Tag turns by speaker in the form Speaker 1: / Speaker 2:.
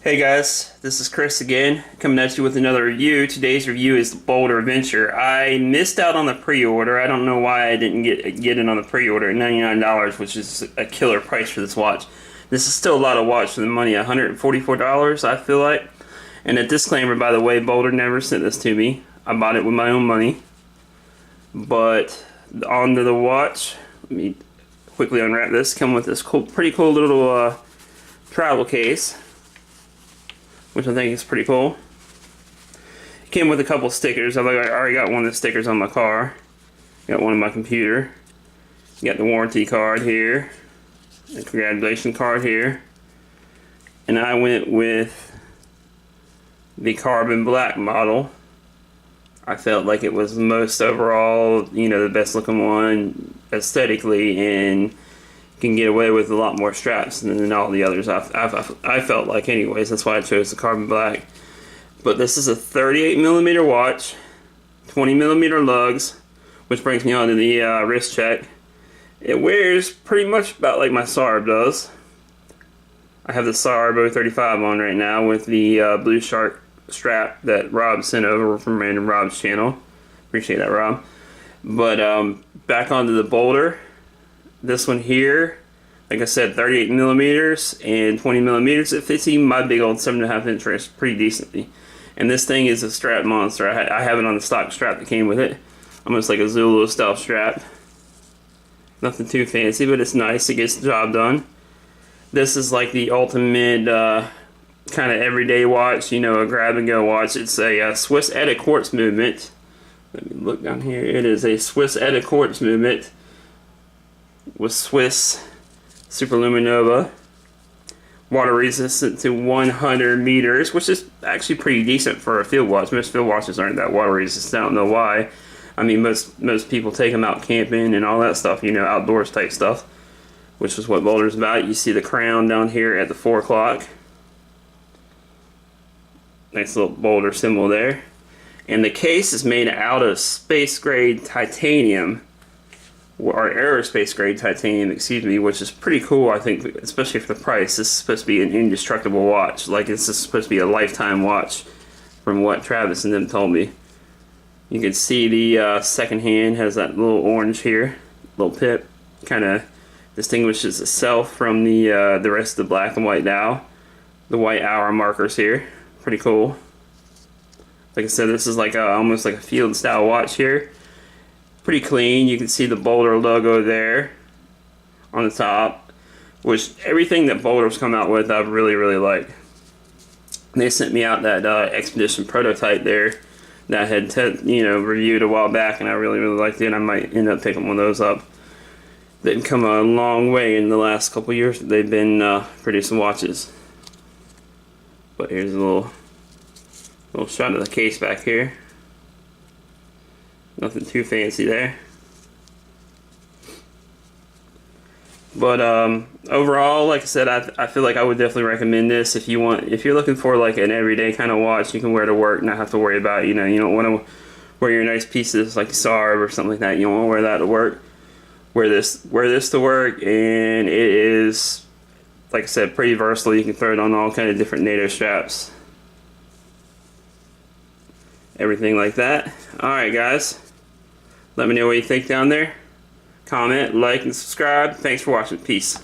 Speaker 1: Hey guys, this is Chris again, coming at you with another review. Today's review is the Boldr Venture. I missed out on the pre-order. I don't know why I didn't get it on the pre-order at $99, which is a killer price for this watch. This is still a lot of watch for the money, $144 I feel like. And a disclaimer, by the way, Boldr never sent this to me. I bought it with my own money. But onto the watch, let me quickly unwrap this. Come with this pretty cool little travel case, which I think is pretty cool. It came with a couple stickers. I already got one of the stickers on my car. Got one on my computer. Got the warranty card here. The congratulations card here. And I went with the carbon black model. I felt like it was the most overall, the best looking one aesthetically, and can get away with a lot more straps than all the others I felt like anyways. That's why I chose the carbon black. But this is a 38mm watch, 20mm lugs, which brings me on to the wrist check. It wears pretty much about like my Sarb does. I have the Sarb 035 on right now with the Blue Shark strap that Rob sent over from Random Rob's channel. Appreciate that, Rob. But back onto the Boldr. This one here, like I said, 38mm and 20mm. It fits even my big old 7.5 inch wrist pretty decently. And this thing is a strap monster. I have it on the stock strap that came with it. Almost like a Zulu style strap. Nothing too fancy, but it's nice. It gets the job done. This is like the ultimate kind of everyday watch, a grab and go watch. It's a Swiss Etta quartz movement. Let me look down here. It is a Swiss Etta quartz movement with Swiss Superluminova, water resistant to 100 meters, which is actually pretty decent for a field watch. Most field watches aren't that water resistant. I don't know why. I mean, most people take them out camping and all that stuff, outdoors type stuff, which is what Boldr's about. You see the crown down here at the 4 o'clock. Nice little Boldr symbol there. And the case is made out of space grade titanium, or aerospace grade titanium, excuse me, which is pretty cool, I think, especially for the price. This is supposed to be an indestructible watch. Like, this is supposed to be a lifetime watch, from what Travis and them told me. You can see the second hand has that little orange here, little pip, kind of distinguishes itself from the rest of the black and white dial. The white hour markers here, pretty cool. Like I said, this is like almost like a field style watch here. Pretty clean. You can see the Boldr logo there on the top, which everything that Boldr's come out with I've really liked. They sent me out that Expedition prototype there that I had reviewed a while back, and I really liked it. I might end up picking one of those up. They've come a long way in the last couple years that they've been producing watches. But here's a little shot of the case back here. Nothing too fancy there. But overall, like I said, I feel like I would definitely recommend this if you're looking for like an everyday kind of watch you can wear to work, not have to worry about, you don't want to wear your nice pieces like Sarb or something like that. You don't want to wear that to work. Wear this to work, and it is, like I said, pretty versatile. You can throw it on all kind of different NATO straps. Everything like that. Alright guys, let me know what you think down there. Comment, like, and subscribe. Thanks for watching. Peace.